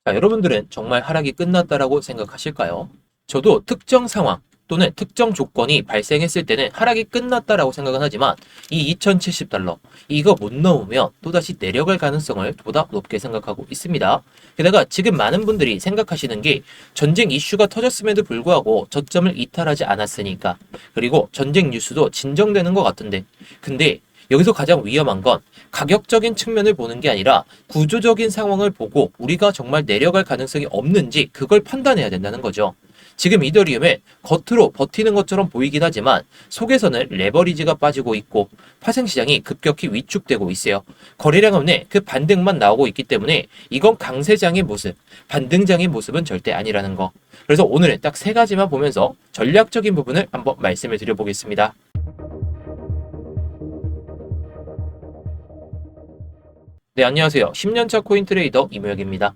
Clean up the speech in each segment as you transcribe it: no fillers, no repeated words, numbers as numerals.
자, 여러분들은 정말 하락이 끝났다라고 생각하실까요? 저도 특정 상황 또는 특정 조건이 발생했을 때는 하락이 끝났다라고 생각은 하지만 이 2070달러 이거 못 넘으면 또다시 내려갈 가능성을 보다 높게 생각하고 있습니다. 게다가 지금 많은 분들이 생각하시는 게 전쟁 이슈가 터졌음에도 불구하고 저점을 이탈하지 않았으니까, 그리고 전쟁 뉴스도 진정되는 것 같은데, 근데 여기서 가장 위험한 건 가격적인 측면을 보는 게 아니라 구조적인 상황을 보고 우리가 정말 내려갈 가능성이 없는지 그걸 판단해야 된다는 거죠. 지금 이더리움은 겉으로 버티는 것처럼 보이긴 하지만 속에서는 레버리지가 빠지고 있고 파생시장이 급격히 위축되고 있어요. 거래량 없는 그 반등만 나오고 있기 때문에 이건 강세장의 모습, 반등장의 모습은 절대 아니라는 거. 그래서 오늘은 딱 세 가지만 보면서 전략적인 부분을 한번 말씀을 드려보겠습니다. 네, 안녕하세요. 10년차 코인 트레이더 이무혁입니다.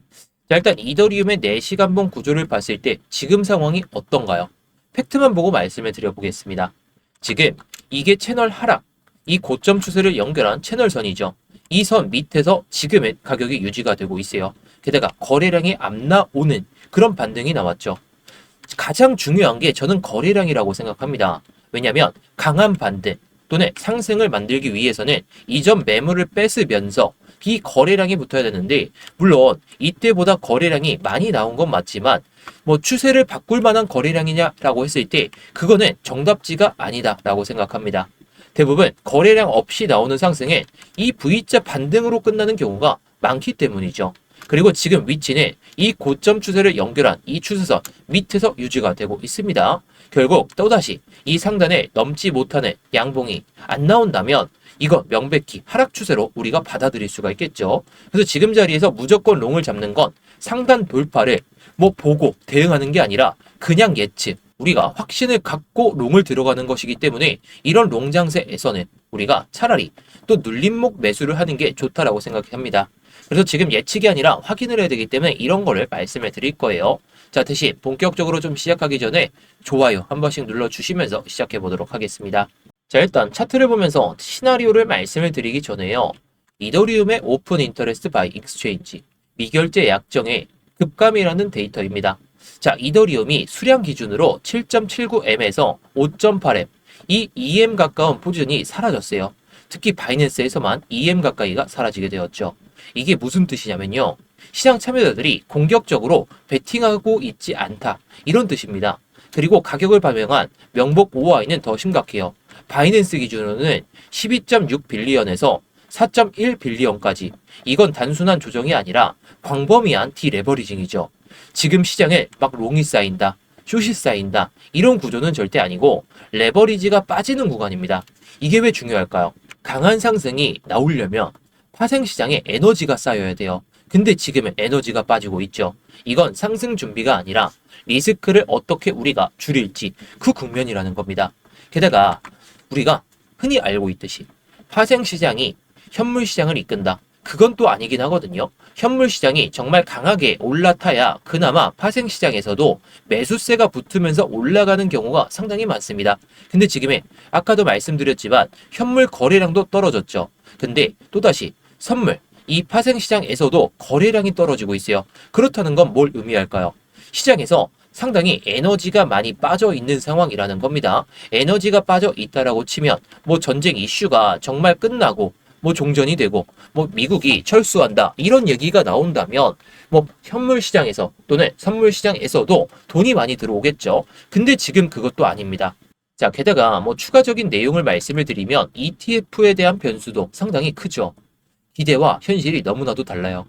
자, 일단 이더리움의 4시간봉 구조를 봤을 때 지금 상황이 어떤가요? 팩트만 보고 말씀을 드려보겠습니다. 지금 이게 채널 하락, 이 고점 추세를 연결한 채널선이죠. 이 선 밑에서 지금은 가격이 유지가 되고 있어요. 게다가 거래량이 안 나오는 그런 반등이 나왔죠. 가장 중요한 게 저는 거래량이라고 생각합니다. 왜냐하면 강한 반등 또는 상승을 만들기 위해서는 이전 매물을 뺏으면서 이 거래량이 붙어야 되는데, 물론 이때보다 거래량이 많이 나온 건 맞지만 뭐 추세를 바꿀 만한 거래량이냐라고 했을 때 그거는 정답지가 아니다라고 생각합니다. 대부분 거래량 없이 나오는 상승은 이 V자 반등으로 끝나는 경우가 많기 때문이죠. 그리고 지금 위치는 이 고점 추세를 연결한 이 추세선 밑에서 유지가 되고 있습니다. 결국 또다시 이 상단을 넘지 못하는 양봉이 안 나온다면 이거 명백히 하락 추세로 우리가 받아들일 수가 있겠죠. 그래서 지금 자리에서 무조건 롱을 잡는 건 상단 돌파를 뭐 보고 대응하는 게 아니라 그냥 예측, 우리가 확신을 갖고 롱을 들어가는 것이기 때문에 이런 롱 장세에서는 우리가 차라리 또 눌림목 매수를 하는 게 좋다라고 생각합니다. 그래서 지금 예측이 아니라 확인을 해야 되기 때문에 이런 거를 말씀을 드릴 거예요. 자, 대신 본격적으로 좀 시작하기 전에 좋아요 한 번씩 눌러주시면서 시작해 보도록 하겠습니다. 자, 일단 차트를 보면서 시나리오를 말씀을 드리기 전에요. 이더리움의 오픈 인터레스트 바이 익스체인지 미결제 약정의 급감이라는 데이터입니다. 자, 이더리움이 수량 기준으로 7.79M에서 5.8M, 이 2M 가까운 포지션이 사라졌어요. 특히 바이낸스에서만 2M 가까이가 사라지게 되었죠. 이게 무슨 뜻이냐면요, 시장 참여자들이 공격적으로 베팅하고 있지 않다, 이런 뜻입니다. 그리고 가격을 반영한 명목 OI는 더 심각해요. 바이낸스 기준으로는 12.6 빌리언에서 4.1 빌리언까지. 이건 단순한 조정이 아니라 광범위한 디레버리징이죠. 지금 시장에 막 롱이 쌓인다, 숏이 쌓인다, 이런 구조는 절대 아니고 레버리지가 빠지는 구간입니다. 이게 왜 중요할까요? 강한 상승이 나오려면 파생시장에 에너지가 쌓여야 돼요. 근데 지금은 에너지가 빠지고 있죠. 이건 상승 준비가 아니라 리스크를 어떻게 우리가 줄일지 그 국면이라는 겁니다. 게다가 우리가 흔히 알고 있듯이 파생시장이 현물시장을 이끈다, 그건 또 아니긴 하거든요. 현물시장이 정말 강하게 올라타야 그나마 파생시장에서도 매수세가 붙으면서 올라가는 경우가 상당히 많습니다. 근데 지금은 아까도 말씀드렸지만 현물 거래량도 떨어졌죠. 근데 또다시 선물, 이 파생시장에서도 거래량이 떨어지고 있어요. 그렇다는 건 뭘 의미할까요? 시장에서 상당히 에너지가 많이 빠져 있는 상황이라는 겁니다. 에너지가 빠져 있다라고 치면 뭐 전쟁 이슈가 정말 끝나고 뭐 종전이 되고 뭐 미국이 철수한다, 이런 얘기가 나온다면 뭐 현물 시장에서 또는 선물 시장에서도 돈이 많이 들어오겠죠. 근데 지금 그것도 아닙니다. 자, 게다가 뭐 추가적인 내용을 말씀을 드리면 ETF에 대한 변수도 상당히 크죠. 기대와 현실이 너무나도 달라요.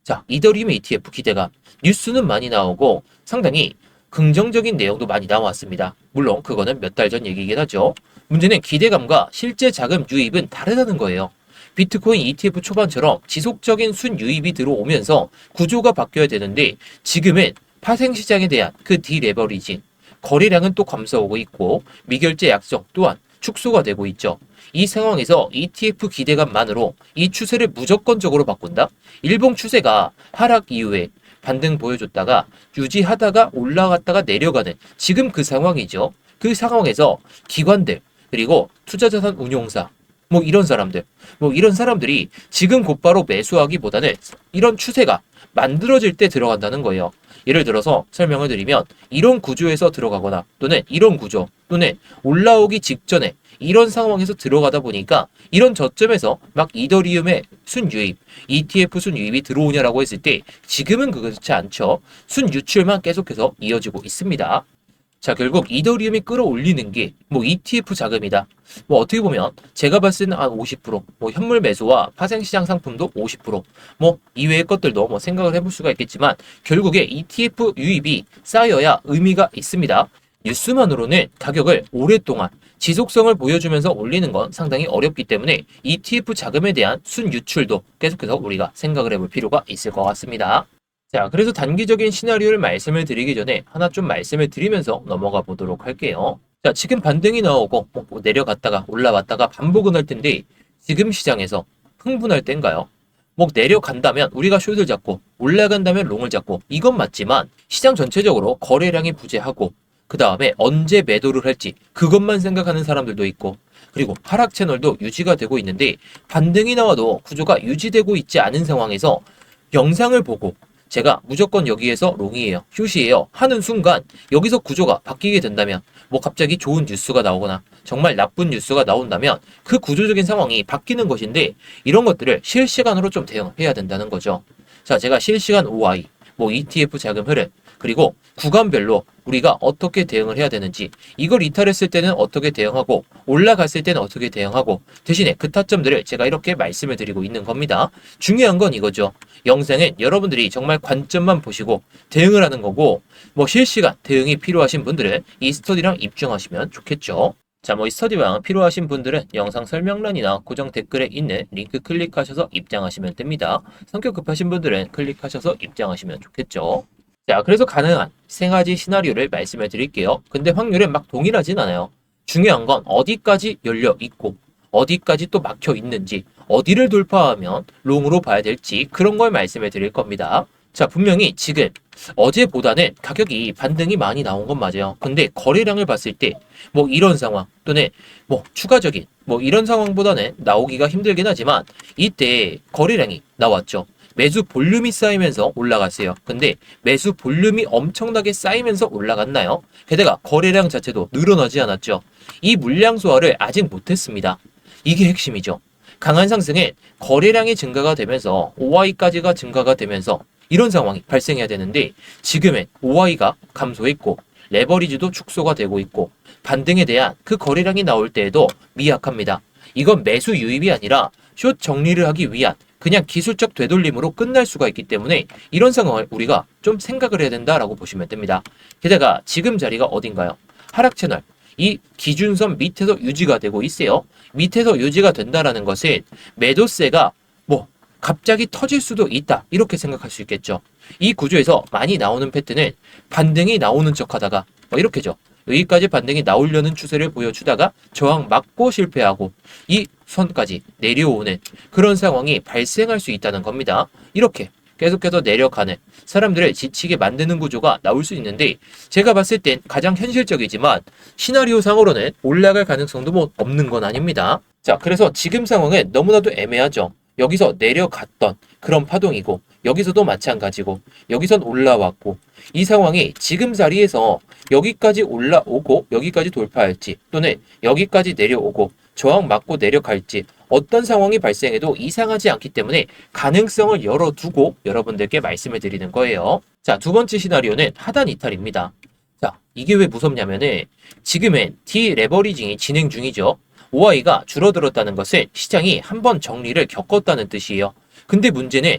자, 이더리움 ETF 기대감, 뉴스는 많이 나오고 상당히 긍정적인 내용도 많이 나왔습니다. 물론 그거는 몇 달 전 얘기긴 하죠. 문제는 기대감과 실제 자금 유입은 다르다는 거예요. 비트코인 ETF 초반처럼 지속적인 순유입이 들어오면서 구조가 바뀌어야 되는데 지금은 파생시장에 대한 그 디레버리징, 거래량은 또 감소하고 있고 미결제 약정 또한 축소가 되고 있죠. 이 상황에서 ETF 기대감만으로 이 추세를 무조건적으로 바꾼다? 일봉 추세가 하락 이후에 반등 보여줬다가 유지하다가 올라갔다가 내려가는 지금 그 상황이죠. 그 상황에서 기관들 그리고 투자자산 운용사 뭐 이런 사람들이 지금 곧바로 매수하기보다는 이런 추세가 만들어질 때 들어간다는 거예요. 예를 들어서 설명을 드리면 이런 구조에서 들어가거나 또는 이런 구조 또는 올라오기 직전에 이런 상황에서 들어가다 보니까 이런 저점에서 막 이더리움의 순유입, ETF 순유입이 들어오냐라고 했을 때 지금은 그렇지 않죠. 순유출만 계속해서 이어지고 있습니다. 자, 결국 이더리움이 끌어올리는 게 뭐 ETF 자금이다. 뭐 어떻게 보면 제가 봤을 때는 한 50%, 뭐 현물 매수와 파생시장 상품도 50%, 뭐 이외의 것들도 뭐 생각을 해볼 수가 있겠지만 결국에 ETF 유입이 쌓여야 의미가 있습니다. 뉴스만으로는 가격을 오랫동안 지속성을 보여주면서 올리는 건 상당히 어렵기 때문에 ETF 자금에 대한 순유출도 계속해서 우리가 생각을 해볼 필요가 있을 것 같습니다. 자, 그래서 단기적인 시나리오를 말씀을 드리기 전에 하나 좀 말씀을 드리면서 넘어가 보도록 할게요. 자, 지금 반등이 나오고 뭐 내려갔다가 올라왔다가 반복은 할 텐데 지금 시장에서 흥분할 때인가요? 뭐 내려간다면 우리가 숏을 잡고 올라간다면 롱을 잡고 이건 맞지만 시장 전체적으로 거래량이 부재하고 그 다음에 언제 매도를 할지 그것만 생각하는 사람들도 있고 그리고 하락 채널도 유지가 되고 있는데 반등이 나와도 구조가 유지되고 있지 않은 상황에서 영상을 보고 제가 무조건 여기에서 롱이에요, 숏이에요 하는 순간 여기서 구조가 바뀌게 된다면 뭐 갑자기 좋은 뉴스가 나오거나 정말 나쁜 뉴스가 나온다면 그 구조적인 상황이 바뀌는 것인데 이런 것들을 실시간으로 좀 대응해야 된다는 거죠. 자, 제가 실시간 OI, 뭐 ETF 자금 흐름, 그리고 구간별로 우리가 어떻게 대응을 해야 되는지 이걸 이탈했을 때는 어떻게 대응하고 올라갔을 때는 어떻게 대응하고 대신에 그 타점들을 제가 이렇게 말씀을 드리고 있는 겁니다. 중요한 건 이거죠. 영상은 여러분들이 정말 관점만 보시고 대응을 하는 거고 뭐 실시간 대응이 필요하신 분들은 이 스터디랑 입증하시면 좋겠죠. 자, 뭐 이 스터디방 필요하신 분들은 영상 설명란이나 고정 댓글에 있는 링크 클릭하셔서 입장하시면 됩니다. 성격 급하신 분들은 클릭하셔서 입장하시면 좋겠죠. 자, 그래서 가능한 세 가지 시나리오를 말씀해 드릴게요. 근데 확률은 막 동일하진 않아요. 중요한 건 어디까지 열려 있고 어디까지 또 막혀 있는지 어디를 돌파하면 롱으로 봐야 될지 그런 걸 말씀해 드릴 겁니다. 자, 분명히 지금 어제보다는 가격이 반등이 많이 나온 건 맞아요. 근데 거래량을 봤을 때 뭐 이런 상황 또는 뭐 추가적인 뭐 이런 상황보다는 나오기가 힘들긴 하지만 이때 거래량이 나왔죠. 매수 볼륨이 쌓이면서 올라갔어요. 근데 매수 볼륨이 엄청나게 쌓이면서 올라갔나요? 게다가 거래량 자체도 늘어나지 않았죠. 이 물량 소화를 아직 못했습니다. 이게 핵심이죠. 강한 상승은 거래량이 증가가 되면서 OI까지가 증가가 되면서 이런 상황이 발생해야 되는데 지금은 OI가 감소했고 레버리지도 축소가 되고 있고 반등에 대한 그 거래량이 나올 때에도 미약합니다. 이건 매수 유입이 아니라 숏 정리를 하기 위한 그냥 기술적 되돌림으로 끝날 수가 있기 때문에 이런 상황을 우리가 좀 생각을 해야 된다라고 보시면 됩니다. 게다가 지금 자리가 어딘가요? 하락 채널. 이 기준선 밑에서 유지가 되고 있어요. 밑에서 유지가 된다라는 것은 매도세가 뭐 갑자기 터질 수도 있다. 이렇게 생각할 수 있겠죠. 이 구조에서 많이 나오는 패턴은 반등이 나오는 척 하다가 뭐 이렇게죠. 여기까지 반등이 나오려는 추세를 보여주다가 저항 맞고 실패하고 이 선까지 내려오는 그런 상황이 발생할 수 있다는 겁니다. 이렇게 계속해서 내려가는 사람들을 지치게 만드는 구조가 나올 수 있는데 제가 봤을 땐 가장 현실적이지만 시나리오 상으로는 올라갈 가능성도 뭐 없는 건 아닙니다. 자, 그래서 지금 상황은 너무나도 애매하죠. 여기서 내려갔던 그런 파동이고 여기서도 마찬가지고 여기선 올라왔고 이 상황이 지금 자리에서 여기까지 올라오고 여기까지 돌파할지 또는 여기까지 내려오고 저항 맞고 내려갈지 어떤 상황이 발생해도 이상하지 않기 때문에 가능성을 열어두고 여러분들께 말씀을 드리는 거예요. 자, 두 번째 시나리오는 하단 이탈입니다. 자, 이게 왜 무섭냐면은 지금은 디레버리징이 진행 중이죠. OI가 줄어들었다는 것은 시장이 한번 정리를 겪었다는 뜻이에요. 근데 문제는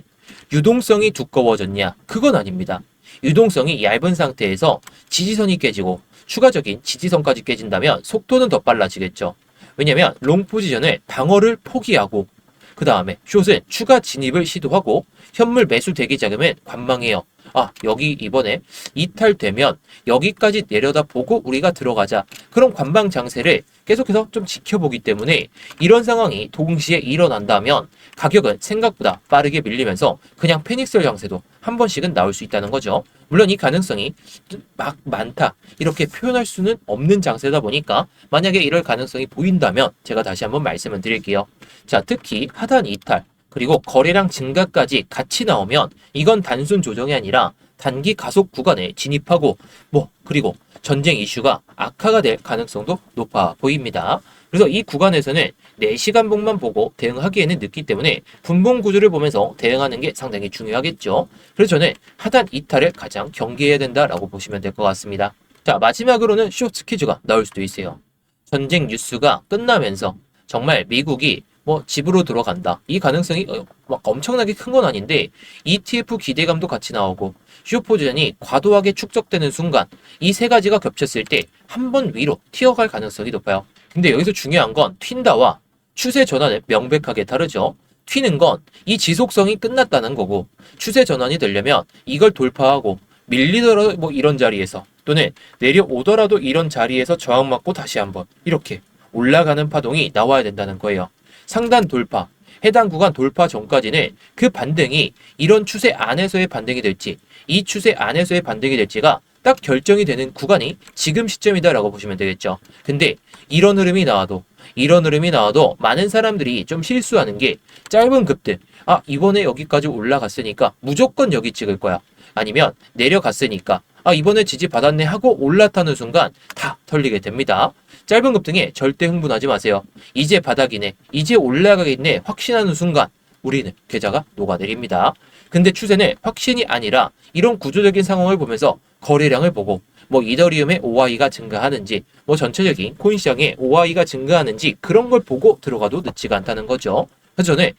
유동성이 두꺼워졌냐? 그건 아닙니다. 유동성이 얇은 상태에서 지지선이 깨지고 추가적인 지지선까지 깨진다면 속도는 더 빨라지겠죠. 왜냐면 롱 포지션을 방어를 포기하고 그 다음에 숏은 추가 진입을 시도하고 현물 매수 대기 자금은 관망해요. 아, 여기 이번에 이탈되면 여기까지 내려다 보고 우리가 들어가자. 그런 관방 장세를 계속해서 좀 지켜보기 때문에 이런 상황이 동시에 일어난다면 가격은 생각보다 빠르게 밀리면서 그냥 패닉셀 장세도 한 번씩은 나올 수 있다는 거죠. 물론 이 가능성이 막 많다 이렇게 표현할 수는 없는 장세다 보니까 만약에 이럴 가능성이 보인다면 제가 다시 한번 말씀을 드릴게요. 자, 특히 하단 이탈 그리고 거래량 증가까지 같이 나오면 이건 단순 조정이 아니라 단기 가속 구간에 진입하고 그리고 전쟁 이슈가 악화가 될 가능성도 높아 보입니다. 그래서 이 구간에서는 4시간봉만 보고 대응하기에는 늦기 때문에 분봉 구조를 보면서 대응하는 게 상당히 중요하겠죠. 그래서 저는 하단 이탈을 가장 경계해야 된다라고 보시면 될 것 같습니다. 자, 마지막으로는 쇼트 스퀴즈가 나올 수도 있어요. 전쟁 뉴스가 끝나면서 정말 미국이 집으로 들어간다. 이 가능성이 막 엄청나게 큰 건 아닌데 ETF 기대감도 같이 나오고 슈퍼포지션이 과도하게 축적되는 순간 이 세 가지가 겹쳤을 때 한 번 위로 튀어갈 가능성이 높아요. 근데 여기서 중요한 건 튄다와 추세 전환은 명백하게 다르죠. 튀는 건 이 지속성이 끝났다는 거고 추세 전환이 되려면 이걸 돌파하고 밀리더라도 이런 자리에서 또는 내려오더라도 이런 자리에서 저항 맞고 다시 한번 이렇게 올라가는 파동이 나와야 된다는 거예요. 상단 돌파, 해당 구간 돌파 전까지는 그 반등이 이런 추세 안에서의 반등이 될지 이 추세 안에서의 반등이 될지가 딱 결정이 되는 구간이 지금 시점이다라고 보시면 되겠죠. 근데 이런 흐름이 나와도 많은 사람들이 좀 실수하는 게 짧은 급등, 이번에 여기까지 올라갔으니까 무조건 여기 찍을 거야. 아니면 내려갔으니까 이번에 지지 받았네 하고 올라타는 순간 다 털리게 됩니다. 짧은 급등에 절대 흥분하지 마세요. 이제 바닥이네, 이제 올라가겠네 확신하는 순간 우리는 계좌가 녹아내립니다. 근데 추세는 확신이 아니라 이런 구조적인 상황을 보면서 거래량을 보고 이더리움의 OI가 증가하는지 전체적인 코인 시장의 OI가 증가하는지 그런 걸 보고 들어가도 늦지가 않다는 거죠. 그래서 저는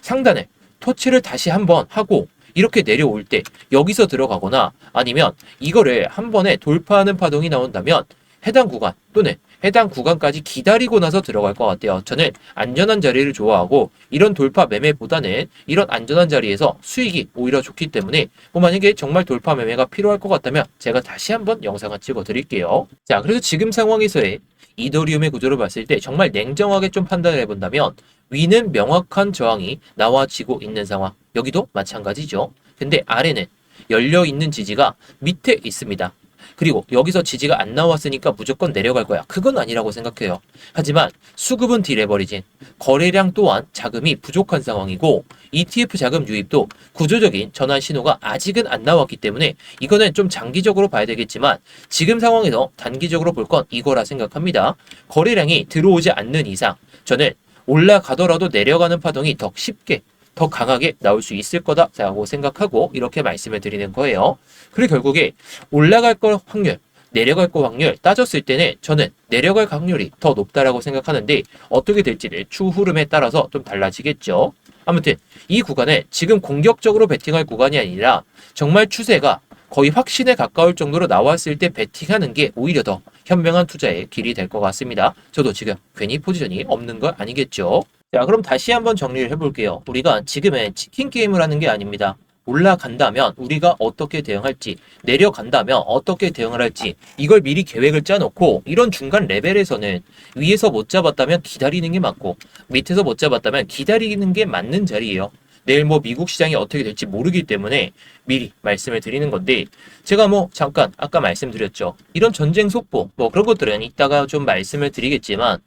상단에 터치를 다시 한번 하고 이렇게 내려올 때 여기서 들어가거나 아니면 이거를 한 번에 돌파하는 파동이 나온다면 해당 구간 또는 해당 구간까지 기다리고 나서 들어갈 것 같아요. 저는 안전한 자리를 좋아하고 이런 돌파 매매보다는 이런 안전한 자리에서 수익이 오히려 좋기 때문에 만약에 정말 돌파 매매가 필요할 것 같다면 제가 다시 한번 영상을 찍어 드릴게요. 자, 그래서 지금 상황에서의 이더리움의 구조를 봤을 때 정말 냉정하게 좀 판단을 해본다면 위는 명확한 저항이 나와지고 있는 상황, 여기도 마찬가지죠. 근데 아래는 열려있는 지지가 밑에 있습니다. 그리고 여기서 지지가 안 나왔으니까 무조건 내려갈 거야. 그건 아니라고 생각해요. 하지만 수급은 딜해버리진 거래량 또한 자금이 부족한 상황이고 ETF 자금 유입도 구조적인 전환 신호가 아직은 안 나왔기 때문에 이거는 좀 장기적으로 봐야 되겠지만 지금 상황에서 단기적으로 볼 건 이거라 생각합니다. 거래량이 들어오지 않는 이상 저는 올라가더라도 내려가는 파동이 더 쉽게 더 강하게 나올 수 있을 거다라고 생각하고 이렇게 말씀을 드리는 거예요. 그리고 결국에 올라갈 걸 확률, 내려갈 거 확률 따졌을 때는 저는 내려갈 확률이 더 높다라고 생각하는데 어떻게 될지는 추후 흐름에 따라서 좀 달라지겠죠. 아무튼 이 구간은 지금 공격적으로 베팅할 구간이 아니라 정말 추세가 거의 확신에 가까울 정도로 나왔을 때 베팅하는 게 오히려 더 현명한 투자의 길이 될 것 같습니다. 저도 지금 괜히 포지션이 없는 거 아니겠죠. 자, 그럼 다시 한번 정리를 해볼게요. 우리가 지금은 치킨 게임을 하는 게 아닙니다. 올라간다면 우리가 어떻게 대응할지, 내려간다면 어떻게 대응을 할지 이걸 미리 계획을 짜놓고 이런 중간 레벨에서는 위에서 못 잡았다면 기다리는 게 맞고 밑에서 못 잡았다면 기다리는 게 맞는 자리예요. 내일 미국 시장이 어떻게 될지 모르기 때문에 미리 말씀을 드리는 건데 제가 잠깐 아까 말씀드렸죠. 이런 전쟁 속보 그런 것들은 이따가 좀 말씀을 드리겠지만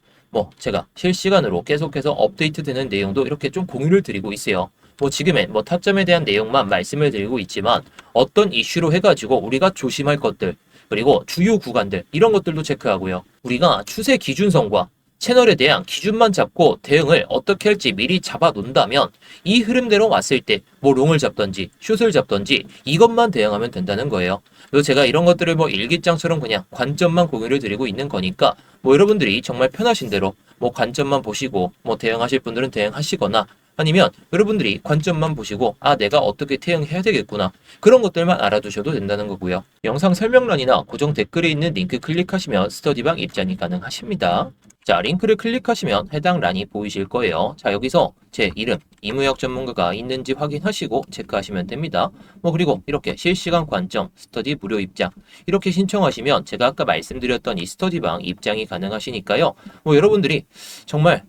제가 실시간으로 계속해서 업데이트 되는 내용도 이렇게 좀 공유를 드리고 있어요. 지금은 타점에 대한 내용만 말씀을 드리고 있지만 어떤 이슈로 해가지고 우리가 조심할 것들 그리고 주요 구간들 이런 것들도 체크하고요. 우리가 추세 기준선과 채널에 대한 기준만 잡고 대응을 어떻게 할지 미리 잡아 놓는다면 이 흐름대로 왔을 때 롱을 잡던지 숏을 잡던지 이것만 대응하면 된다는 거예요. 그래서 제가 이런 것들을 일기장처럼 그냥 관점만 공유를 드리고 있는 거니까 여러분들이 정말 편하신 대로 관점만 보시고 대응하실 분들은 대응하시거나 아니면 여러분들이 관점만 보시고 내가 어떻게 대응해야 되겠구나 그런 것들만 알아두셔도 된다는 거고요. 영상 설명란이나 고정 댓글에 있는 링크 클릭하시면 스터디방 입장이 가능하십니다. 자, 링크를 클릭하시면 해당 란이 보이실 거예요. 자, 여기서 제 이름, 이무혁 전문가가 있는지 확인하시고 체크하시면 됩니다. 그리고 이렇게 실시간 관점, 스터디 무료 입장 이렇게 신청하시면 제가 아까 말씀드렸던 이 스터디방 입장이 가능하시니까요. 여러분들이 정말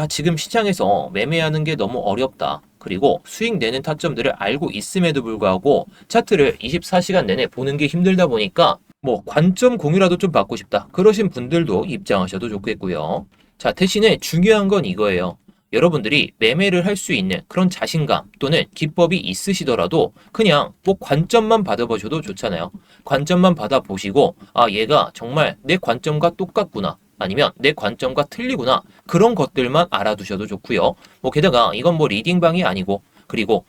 지금 시장에서 매매하는 게 너무 어렵다. 그리고 수익 내는 타점들을 알고 있음에도 불구하고 차트를 24시간 내내 보는 게 힘들다 보니까 관점 공유라도 좀 받고 싶다. 그러신 분들도 입장하셔도 좋겠고요. 자, 대신에 중요한 건 이거예요. 여러분들이 매매를 할 수 있는 그런 자신감 또는 기법이 있으시더라도 그냥 관점만 받아보셔도 좋잖아요. 관점만 받아보시고 얘가 정말 내 관점과 똑같구나. 아니면 내 관점과 틀리구나. 그런 것들만 알아두셔도 좋고요. 게다가 이건 리딩방이 아니고 그리고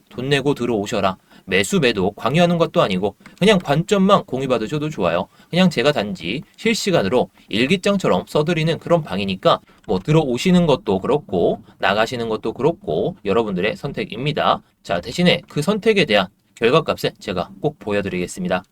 돈 내고 들어오셔라. 매수 매도 강요하는 것도 아니고 그냥 관점만 공유받으셔도 좋아요. 그냥 제가 단지 실시간으로 일기장처럼 써드리는 그런 방이니까 들어오시는 것도 그렇고 나가시는 것도 그렇고 여러분들의 선택입니다. 자, 대신에 그 선택에 대한 결과값은 제가 꼭 보여드리겠습니다.